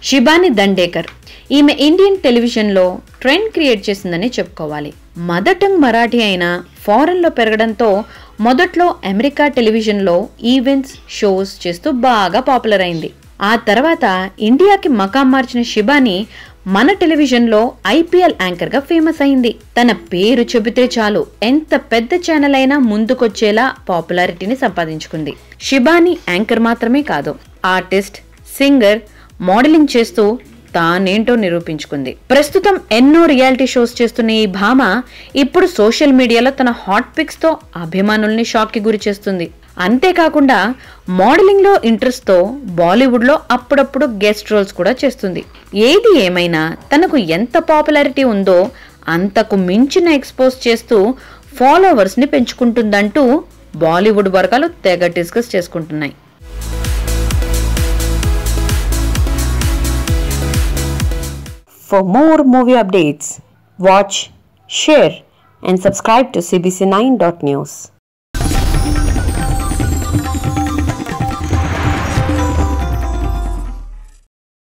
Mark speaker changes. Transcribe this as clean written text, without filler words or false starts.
Speaker 1: శిబాని దండేకర్ ఈమె ఇండియన్ టెలివిజన్లో trend create చేసిందని చెప్పుకోవాలి. మదర్ టంగ్ మరాఠీ అయినా ఫారెన్లో పెరగడంతో మొదట్లో అమెరికా టెలివిజన్లో ఈవెంట్స్ షోస్ చేస్తూ బాగా పాపులర్ అయింది. ఆ తర్వాత ఇండియాకి మకాం మార్చిన శిబాని మన టెలివిజన్లో ఐపీఎల్ యాంకర్గా ఫేమస్ అయింది. తన పేరు చెబితే చాలు ఎంత పెద్ద ఛానల్ అయినా ముందుకొచ్చేలా పాపులారిటీని సంపాదించుకుంది. శిబాని యాంకర్ మాత్రమే కాదు, ఆర్టిస్ట్, సింగర్, మోడలింగ్ చేస్తూ తానేంటో నిరూపించుకుంది. ప్రస్తుతం ఎన్నో రియాలిటీ షోస్ చేస్తున్న ఈ భామ ఇప్పుడు సోషల్ మీడియాలో తన హాట్ పిక్స్ తో అభిమానుల్ని షాక్ కి గురి చేస్తుంది. అంతేకాకుండా మోడలింగ్ లో ఇంట్రెస్ట్ తో బాలీవుడ్ లో అప్పుడప్పుడు గెస్ట్ రోల్స్ కూడా చేస్తుంది. ఏది ఏమైనా తనకు ఎంత పాపులారిటీ ఉందో అంతకు మించిన ఎక్స్పోజ్ చేస్తూ ఫాలోవర్స్ ని పెంచుకుంటుందంటూ బాలీవుడ్ వర్గాలు తెగ డిస్కస్ చేసుకుంటున్నాయి.
Speaker 2: For more movie updates, watch, share and subscribe to cbc9.news.